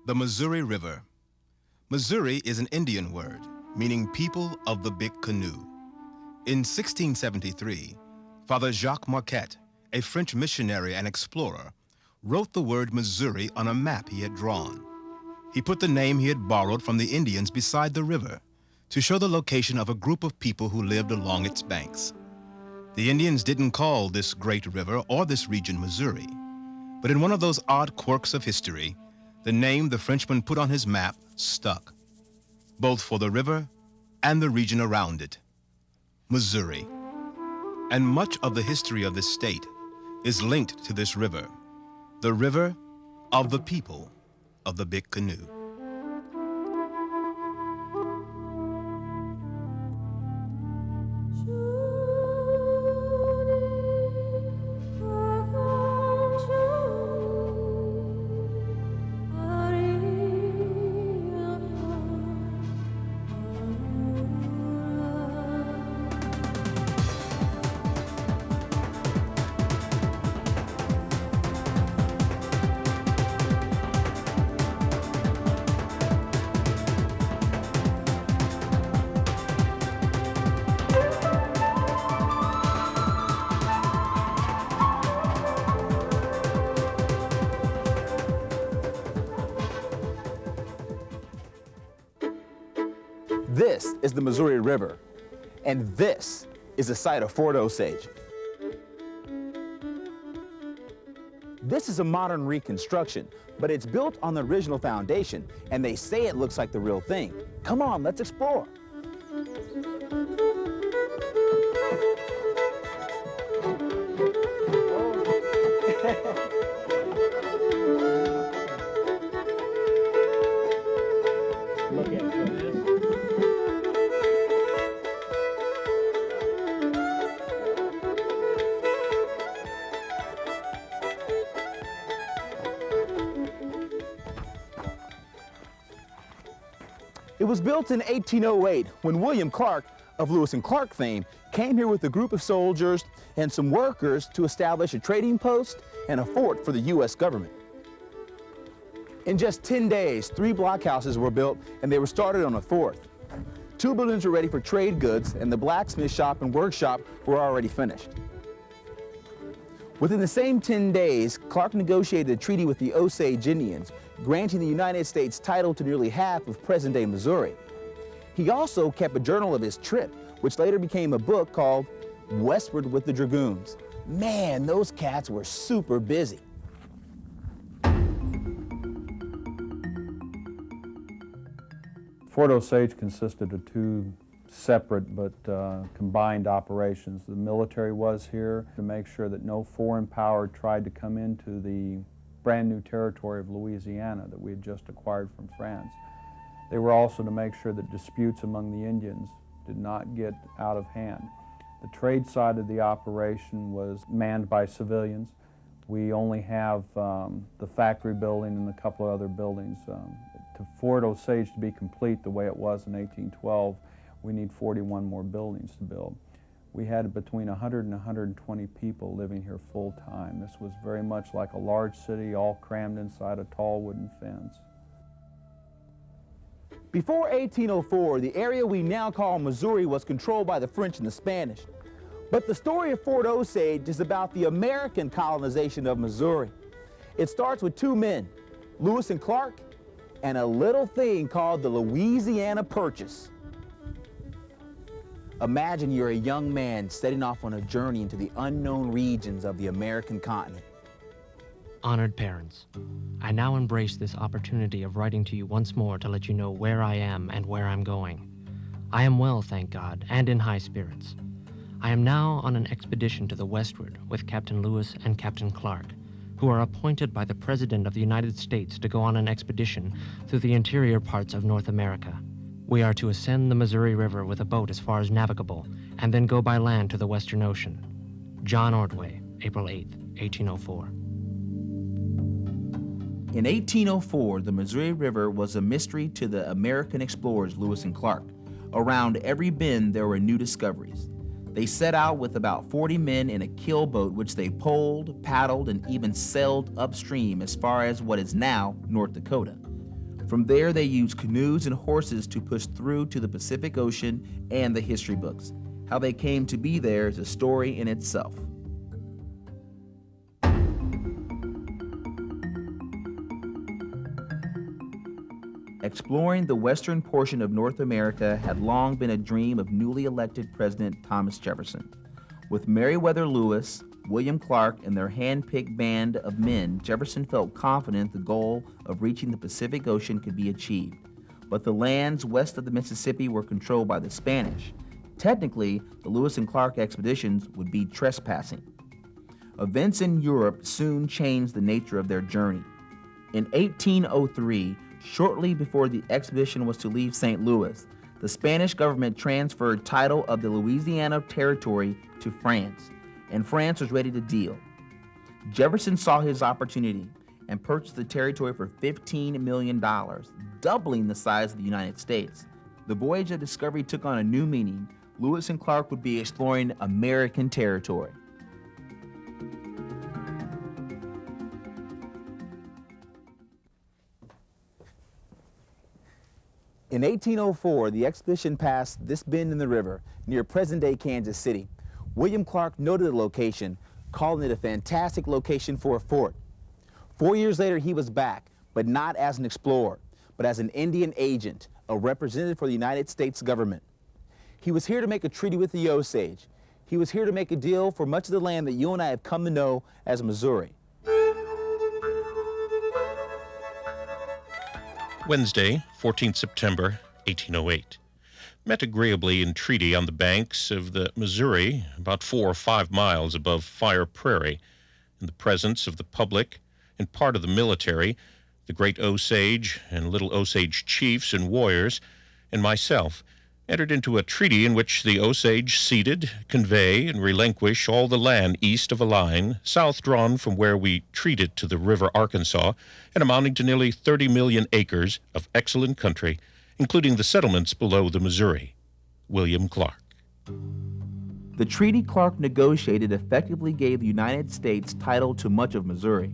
The Missouri River. Missouri is an Indian word, meaning people of the big canoe. In 1673, Father Jacques Marquette, a French missionary and explorer, wrote the word Missouri on a map he had drawn. He put the name he had borrowed from the Indians beside the river to show the location of a group of people who lived along its banks. The Indians didn't call this great river or this region Missouri, but in one of those odd quirks of history, the name the Frenchman put on his map stuck, both for the river and the region around it, Missouri. And much of the history of this state is linked to this river, the river of the people of the big canoe. This is the Missouri River, and this is the site of Fort Osage. This is a modern reconstruction, but it's built on the original foundation, and they say it looks like the real thing. Come on, let's explore. Look at this. It was built in 1808 when William Clark, of Lewis and Clark fame, came here with a group of soldiers and some workers to establish a trading post and a fort for the U.S. government. In just 10 days, 3 blockhouses were built, and they were started on a 4th. 2 buildings were ready for trade goods, and the blacksmith shop and workshop were already finished. Within the same 10 days, Clark negotiated a treaty with the Osage Indians, granting the United States title to nearly half of present-day Missouri. He also kept a journal of his trip, which later became a book called Westward with the Dragoons. Man, those cats were super busy. Fort Osage consisted of 2 separate but combined operations. The military was here to make sure that no foreign power tried to come into the brand new territory of Louisiana that we had just acquired from France. They were also to make sure that disputes among the Indians did not get out of hand. The trade side of the operation was manned by civilians. We only have the factory building and a couple of other buildings. To Fort Osage to be complete the way it was in 1812, we need 41 more buildings to build. We had between 100 and 120 people living here full time. This was very much like a large city, all crammed inside a tall wooden fence. Before 1804, the area we now call Missouri was controlled by the French and the Spanish. But the story of Fort Osage is about the American colonization of Missouri. It starts with 2 men, Lewis and Clark, and a little thing called the Louisiana Purchase. Imagine you're a young man setting off on a journey into the unknown regions of the American continent. Honored parents, I now embrace this opportunity of writing to you once more to let you know where I am and where I'm going. I am well, thank God, and in high spirits. I am now on an expedition to the westward with Captain Lewis and Captain Clark, who are appointed by the President of the United States to go on an expedition through the interior parts of North America. We are to ascend the Missouri River with a boat as far as navigable, and then go by land to the Western Ocean. John Ordway, April 8, 1804. In 1804, the Missouri River was a mystery to the American explorers Lewis and Clark. Around every bend, there were new discoveries. They set out with about 40 men in a keel boat, which they poled, paddled, and even sailed upstream as far as what is now North Dakota. From there, they used canoes and horses to push through to the Pacific Ocean and the history books. How they came to be there is a story in itself. Exploring the western portion of North America had long been a dream of newly elected President Thomas Jefferson. With Meriwether Lewis, William Clark, and their hand-picked band of men, Jefferson felt confident the goal of reaching the Pacific Ocean could be achieved. But the lands west of the Mississippi were controlled by the Spanish. Technically, the Lewis and Clark expeditions would be trespassing. Events in Europe soon changed the nature of their journey. In 1803, shortly before the expedition was to leave St. Louis, the Spanish government transferred title of the Louisiana Territory to France, and France was ready to deal. Jefferson saw his opportunity and purchased the territory for $15 million, doubling the size of the United States. The voyage of discovery took on a new meaning. Lewis and Clark would be exploring American territory. In 1804, the expedition passed this bend in the river near present-day Kansas City. William Clark noted the location, calling it a fantastic location for a fort. 4 years later, he was back, but not as an explorer, but as an Indian agent, a representative for the United States government. He was here to make a treaty with the Osage. He was here to make a deal for much of the land that you and I have come to know as Missouri. Wednesday, 14th September, 1808. Met agreeably in treaty on the banks of the Missouri, about 4 or 5 miles above Fire Prairie, in the presence of the public and part of the military, the great Osage and little Osage chiefs and warriors, and myself, entered into a treaty in which the Osage ceded, convey, and relinquish all the land east of a line, south drawn from where we treated to the river Arkansas, and amounting to nearly 30 million acres of excellent country, including the settlements below the Missouri. William Clark. The treaty Clark negotiated effectively gave the United States title to much of Missouri.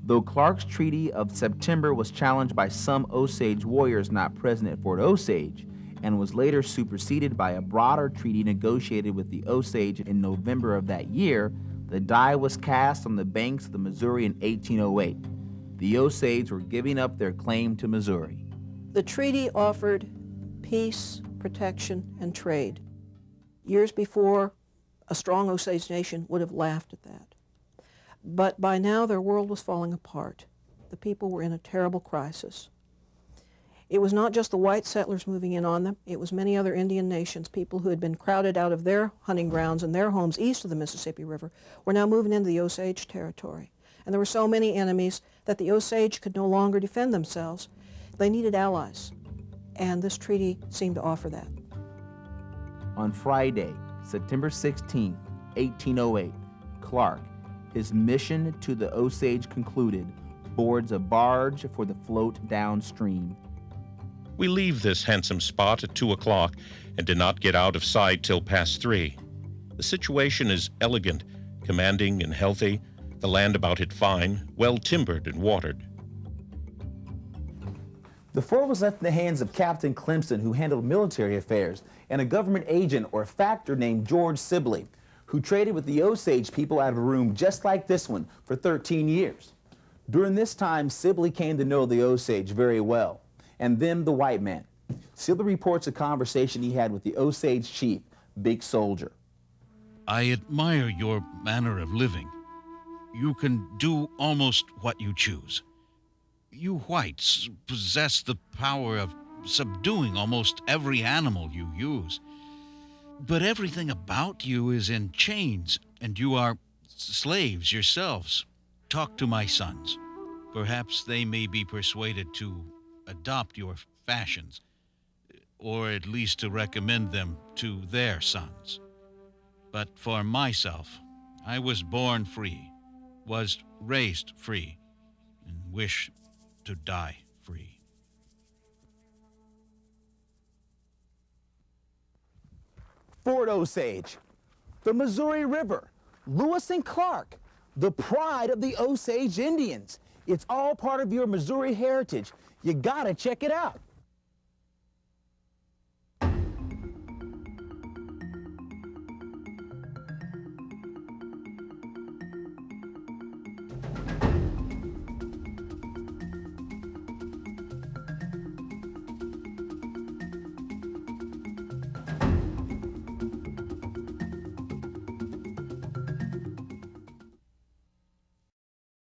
Though Clark's treaty of September was challenged by some Osage warriors not present at Fort Osage, and was later superseded by a broader treaty negotiated with the Osage in November of that year, the die was cast on the banks of the Missouri in 1808. The Osage were giving up their claim to Missouri. The treaty offered peace, protection, and trade. Years before, a strong Osage nation would have laughed at that. But by now, their world was falling apart. The people were in a terrible crisis. It was not just the white settlers moving in on them, it was many other Indian nations, people who had been crowded out of their hunting grounds and their homes east of the Mississippi River, were now moving into the Osage territory. And there were so many enemies that the Osage could no longer defend themselves. They needed allies, and this treaty seemed to offer that. On Friday, September 16, 1808, Clark, his mission to the Osage concluded, boards a barge for the float downstream. We leave this handsome spot at 2 o'clock and did not get out of sight till past 3. The situation is elegant, commanding and healthy, the land about it fine, well timbered and watered. The fort was left in the hands of Captain Clemson, who handled military affairs, and a government agent or factor named George Sibley, who traded with the Osage people out of a room just like this one for 13 years. During this time, Sibley came to know the Osage very well, and them the white man. Sibley reports a conversation he had with the Osage chief, Big Soldier. I admire your manner of living. You can do almost what you choose. You whites possess the power of subduing almost every animal you use. But everything about you is in chains, and you are slaves yourselves. Talk to my sons. Perhaps they may be persuaded to adopt your fashions, or at least to recommend them to their sons. But for myself, I was born free, was raised free, and wish to die free. Fort Osage, the Missouri River, Lewis and Clark, the pride of the Osage Indians. It's all part of your Missouri heritage. You gotta check it out.